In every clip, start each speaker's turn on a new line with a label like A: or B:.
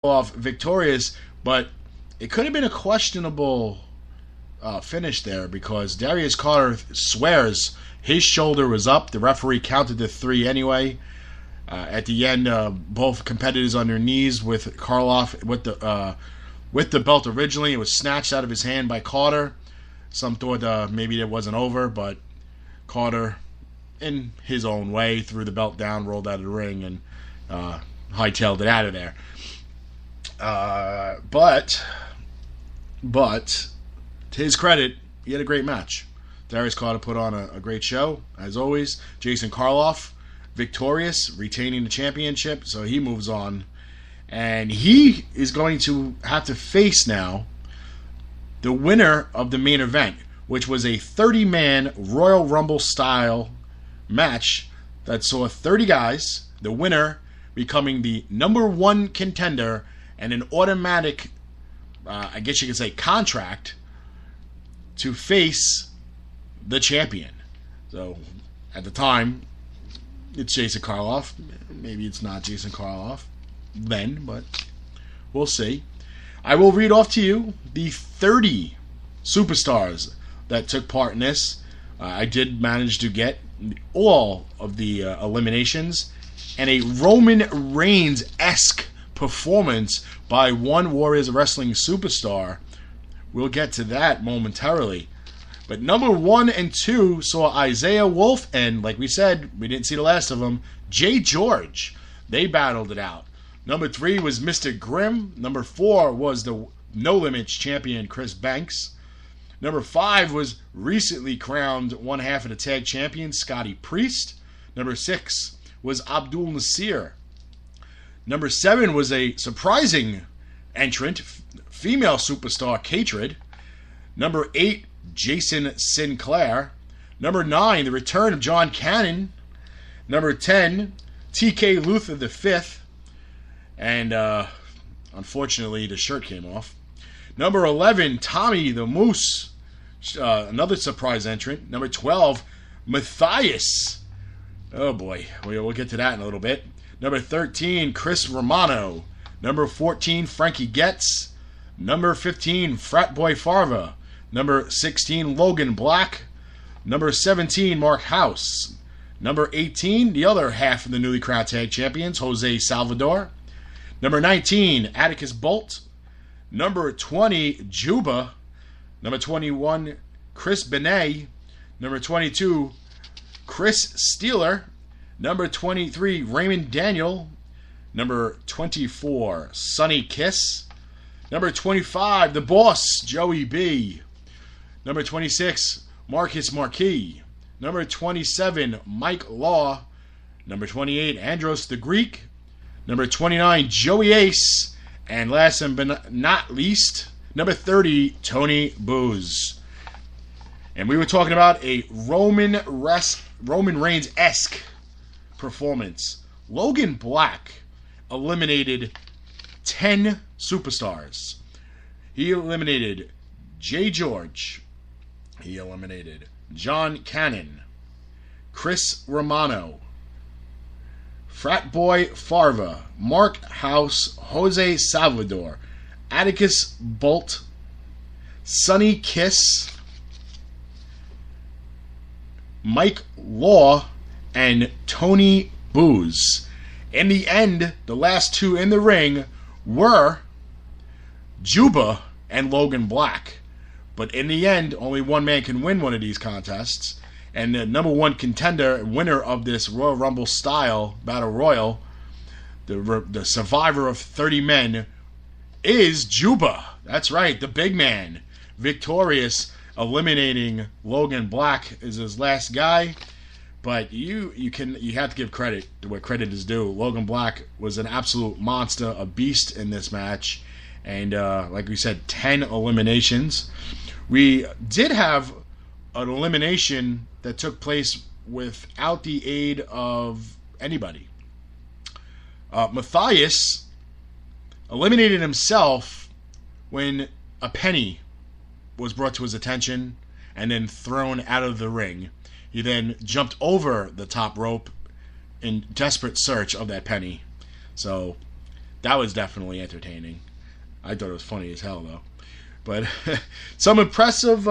A: off victorious, but it could have been a questionable finish there because Darius Carter swears his shoulder was up. The referee counted to 3 anyway. At the end, both competitors on their knees with Karloff with the belt originally. It was snatched out of his hand by Carter. Some thought maybe it wasn't over, but Carter, in his own way, threw the belt down, rolled out of the ring, and hightailed it out of there. But to his credit, he had a great match. Darius Carter put on a great show, as always. Jason Karloff, victorious, retaining the championship, so he moves on. And he is going to have to face now the winner of the main event, which was a 30-man Royal Rumble-style match that saw 30 guys, the winner becoming the number 1 contender and an automatic, I guess you could say, contract to face the champion. So, at the time, it's Jason Karloff. Maybe it's not Jason Karloff then, but we'll see. I will read off to you the 30 superstars that took part in this. I did manage to get all of the eliminations and a Roman Reigns-esque performance by one Warriors Wrestling Superstar. We'll get to that momentarily. But number 1 and 2 saw Isaiah Wolf and, like we said, we didn't see the last of them, Jay George. They battled it out. Number 3 was Mr. Grimm. Number 4 was the No Limits champion Chris Banks. Number 5 was recently crowned one half of the tag champion Scotty Priest. Number 6 was Abdul Nasir. Number 7 was a surprising entrant, female superstar Katrid. Number 8, Jason Sinclair. Number 9, the return of John Cannon. Number 10, TK Luther V. And unfortunately, the shirt came off. Number 11, Tommy the Moose. Another surprise entrant. Number 12, Matthias. Oh boy, we'll get to that in a little bit. Number 13, Chris Romano. Number 14, Frankie Getz. Number 15, Frat Boy Farva. Number 16, Logan Black. Number 17, Mark House. Number 18, the other half of the newly crowned tag champions, Jose Salvador. Number 19, Atticus Bolt. Number 20, Juba. Number 21, Chris Benet. Number 22, Chris Steeler. Number 23, Raymond Daniel. Number 24, Sonny Kiss. Number 25, the boss, Joey B. Number 26, Marcus Marquis. Number 27, Mike Law. Number 28, Andros the Greek. Number 29, Joey Ace. And last but not least, number 30, Tony Booze. And we were talking about a Roman Reigns-esque performance. Logan Black eliminated 10 superstars. He eliminated Jay George. He eliminated John Cannon, Chris Romano, Frat Boy Farva, Mark House, Jose Salvador, Atticus Bolt, Sonny Kiss, Mike Law, and Tony Booze. In the end, the last 2 in the ring were Juba and Logan Black. But in the end, only one man can win one of these contests. And the number 1 contender, winner of this Royal Rumble style Battle Royal, the survivor of 30 men, is Juba. That's right, the big man. Victorious, eliminating Logan Black is his last guy. But you have to give credit to what credit is due. Logan Black was an absolute monster, a beast in this match. And like we said, 10 eliminations. We did have an elimination that took place without the aid of anybody. Matthias eliminated himself when a penny was brought to his attention and then thrown out of the ring. He then jumped over the top rope in desperate search of that penny. So That was definitely entertaining. I thought it was funny as hell though. But some impressive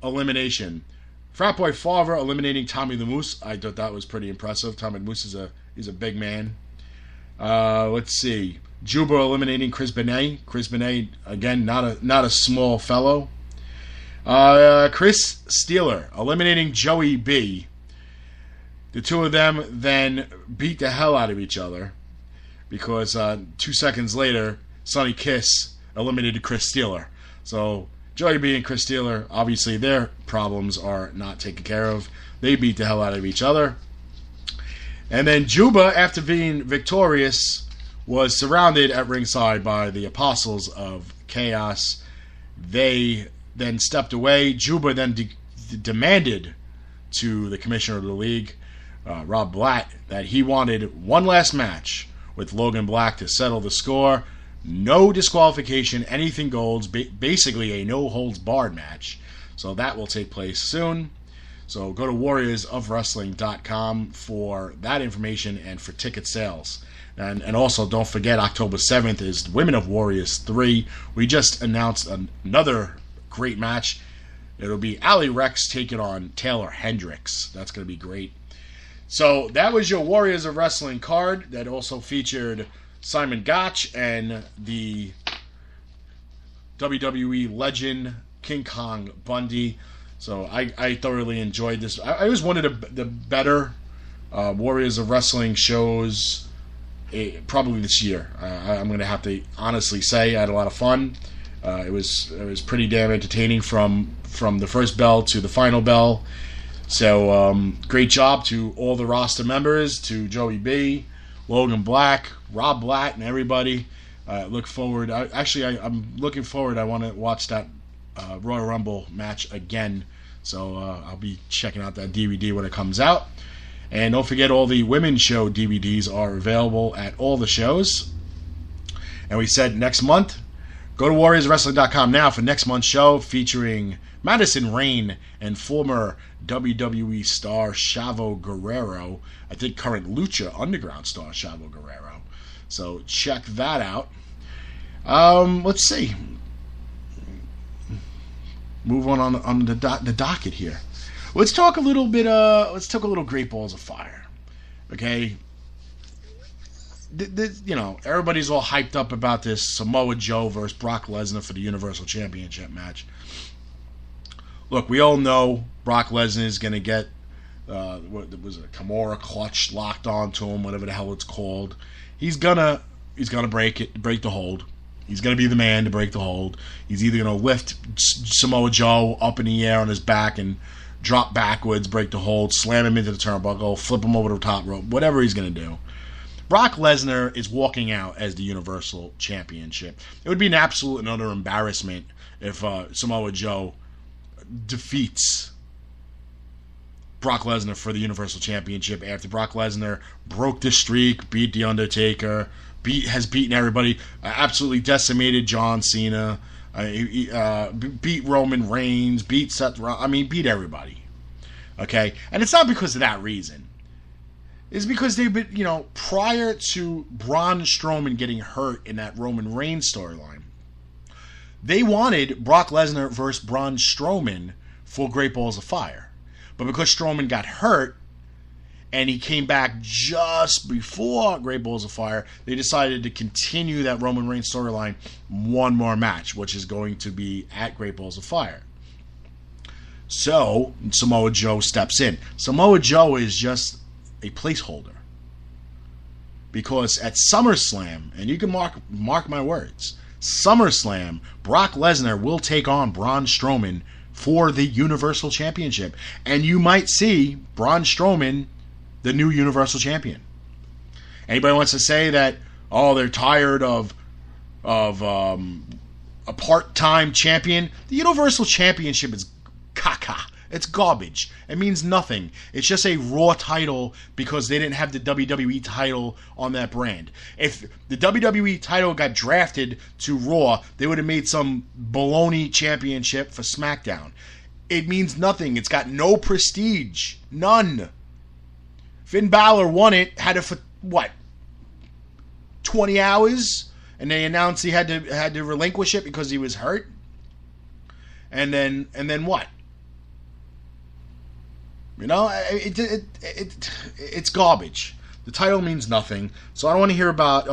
A: elimination. Frat Boy Farver eliminating Tommy the Moose. I thought that was pretty impressive. Tommy the Moose is a big man. Let's see. Juba eliminating Chris Benet. Chris Benet, again, not a small fellow. Chris Steeler eliminating Joey B. The two of them then beat the hell out of each other because 2 seconds later, Sonny Kiss eliminated Chris Steeler. So Joey B and Chris Steeler, obviously their problems are not taken care of. They beat the hell out of each other. And then Juba, after being victorious, was surrounded at ringside by the Apostles of Chaos. They then stepped away. Juba then demanded to the commissioner of the league, Rob Blatt, that he wanted one last match with Logan Black to settle the score. No disqualification, anything goes, basically a no-holds-barred match. So that will take place soon. So go to warriorsofwrestling.com for that information and for ticket sales. And also don't forget, October 7th is Women of Warriors 3. We just announced another great match. It'll be Ali Rex taking on Taylor Hendricks. That's going to be great. So that was your Warriors of Wrestling card that also featured Simon Gotch and the WWE legend King Kong Bundy. So I thoroughly enjoyed this. I was one of the better Warriors of Wrestling shows probably this year. I'm going to have to honestly say I had a lot of fun. It was pretty damn entertaining from the first bell to the final bell. So great job to all the roster members, to Joey B, Logan Black, Rob Blatt, and everybody. Look forward. I'm looking forward. I want to watch that Royal Rumble match again. So I'll be checking out that DVD when it comes out. And don't forget, all the women's show DVDs are available at all the shows. And we said next month, go to warriorswrestling.com now for next month's show featuring Madison Rayne and former WWE star Chavo Guerrero. I think current Lucha Underground star Chavo Guerrero. So check that out. Let's see. Move on the docket here. Let's talk a little bit. Let's talk a little Great Balls of Fire. Okay. Everybody's all hyped up about this Samoa Joe versus Brock Lesnar for the Universal Championship match. Look, we all know Brock Lesnar is going to get what was it, Kimura clutch locked onto him, whatever the hell it's called. He's gonna break the hold. He's gonna be the man to break the hold. He's either gonna lift Samoa Joe up in the air on his back and drop backwards, break the hold, slam him into the turnbuckle, flip him over the top rope, whatever he's gonna do. Brock Lesnar is walking out as the Universal Championship. It would be an absolute and utter embarrassment if Samoa Joe defeats Brock Lesnar for the Universal Championship after Brock Lesnar broke the streak, beat The Undertaker, has beaten everybody, absolutely decimated John Cena, beat Roman Reigns, beat Seth Rollins, beat everybody. Okay? And it's not because of that reason. It's because they've been, prior to Braun Strowman getting hurt in that Roman Reigns storyline, they wanted Brock Lesnar versus Braun Strowman for Great Balls of Fire. But because Strowman got hurt, and he came back just before Great Balls of Fire, they decided to continue that Roman Reigns storyline one more match, which is going to be at Great Balls of Fire. So, Samoa Joe steps in. Samoa Joe is just a placeholder. Because at SummerSlam, and you can mark my words, SummerSlam, Brock Lesnar will take on Braun Strowman for the Universal Championship. And you might see Braun Strowman the new Universal Champion. Anybody wants to say that, they're tired of a part-time champion? The Universal Championship is caca. It's garbage. It means nothing. It's just a Raw title because they didn't have the WWE title on that brand. If the WWE title got drafted to Raw, they would have made some baloney championship for SmackDown. It means nothing. It's got no prestige. None. Finn Balor won it, had it for, 20 hours, and they announced he had to relinquish it because he was hurt. And then what? You know, it's garbage. The title means nothing. So I don't want to hear about,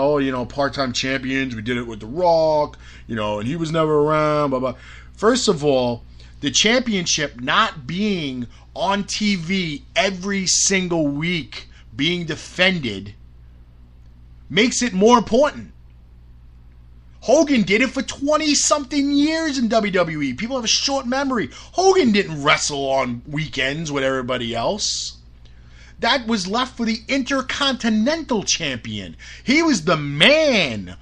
A: part-time champions. We did it with The Rock, and he was never around, blah, blah. First of all, the championship not being on TV every single week being defended makes it more important. Hogan did it for 20-something years in WWE. People have a short memory. Hogan didn't wrestle on weekends with everybody else. That was left for the Intercontinental Champion. He was the man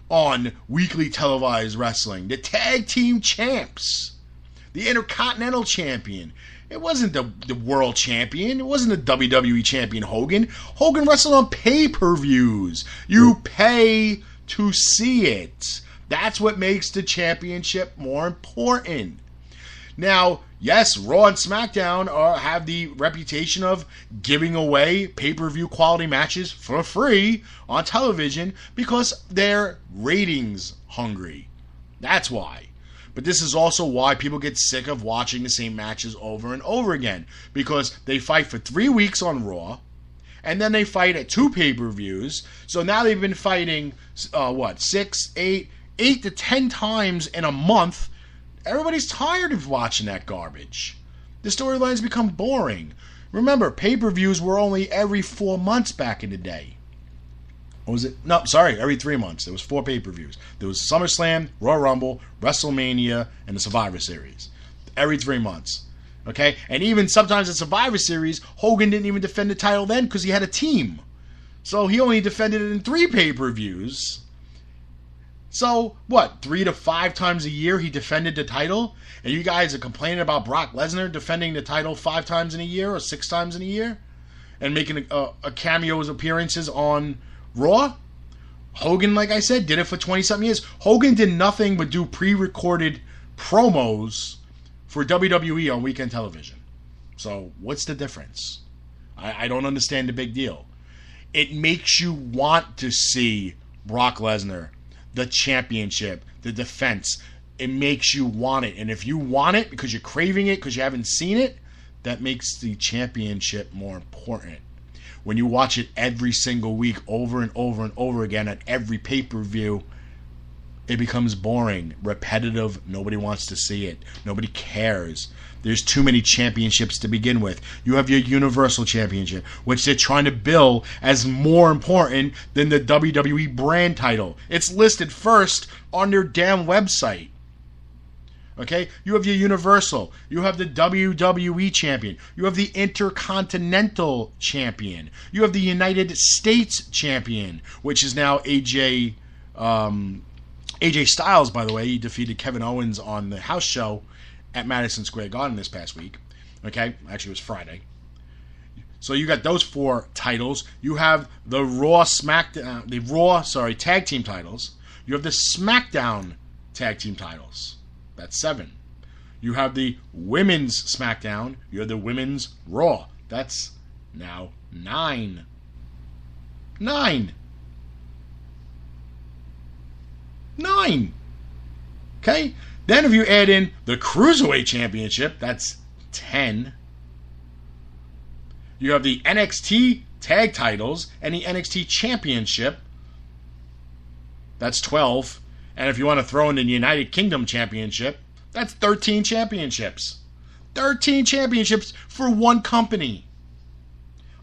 A: on weekly televised wrestling. The Tag Team Champs. The Intercontinental Champion. It wasn't the World Champion. It wasn't the WWE Champion Hogan. Hogan wrestled on pay-per-views. You pay to see it. That's what makes the championship more important. Now, yes, Raw and SmackDown have the reputation of giving away pay-per-view quality matches for free on television because they're ratings hungry. That's why. But this is also why people get sick of watching the same matches over and over again, because they fight for 3 weeks on Raw, and then they fight at 2 pay-per-views. So now they've been fighting, 6, 8 to 10 times in a month. Everybody's tired of watching that garbage. The storylines become boring. Remember, pay-per-views were only every 4 months back in the day. What was it? No, sorry, every 3 months. There was 4 pay-per-views. There was SummerSlam, Royal Rumble, WrestleMania, and the Survivor Series. Every 3 months. Okay? And even sometimes in Survivor Series, Hogan didn't even defend the title then because he had a team. So he only defended it in 3 pay-per-views. So, 3 to 5 times a year he defended the title? And you guys are complaining about Brock Lesnar defending the title 5 times in a year or 6 times in a year? And making a cameos appearances on Raw? Hogan, like I said, did it for 20-something years. Hogan did nothing but do pre-recorded promos for WWE on weekend television. So, what's the difference? I don't understand the big deal. It makes you want to see Brock Lesnar, the championship, the defense. It makes you want it. And if you want it because you're craving it, because you haven't seen it, that makes the championship more important. When you watch it every single week over and over and over again at every pay-per-view, it becomes boring, repetitive. Nobody wants to see it. Nobody cares. There's too many championships to begin with. You have your Universal Championship, which they're trying to bill as more important than the WWE brand title. It's listed first on their damn website. Okay? You have your Universal. You have the WWE Champion. You have the Intercontinental Champion. You have the United States Champion, which is now AJ Styles, by the way. He defeated Kevin Owens on the house show at Madison Square Garden this past week. Okay? Actually, it was Friday. So you got those 4 titles. You have the tag team titles. You have the SmackDown tag team titles. That's 7. You have the Women's SmackDown. You have the Women's Raw. That's now 9. 9. Okay? Then if you add in the Cruiserweight Championship, that's 10. You have the NXT Tag Titles and the NXT Championship. That's 12. And if you want to throw in the United Kingdom Championship, that's 13 championships. 13 championships for one company.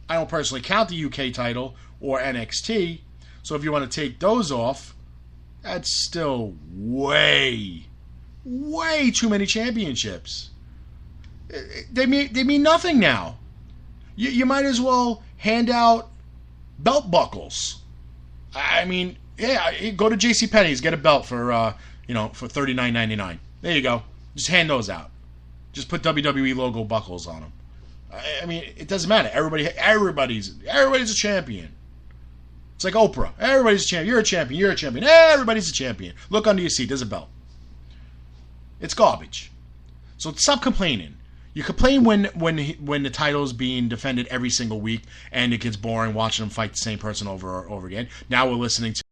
A: I don't personally count the UK title or NXT, so if you want to take those off, that's still way too many championships. They mean nothing now. You might as well hand out belt buckles. I mean, yeah, go to JCPenney's, get a belt for for $39.99. There you go. Just hand those out. Just put WWE logo buckles on them. I mean, it doesn't matter. Everybody's a champion. It's like Oprah. Everybody's a champion. You're a champion. You're a champion. Everybody's a champion. Look under your seat. There's a belt. It's garbage. So stop complaining. You complain when the title's being defended every single week and it gets boring watching them fight the same person over and over again. Now we're listening to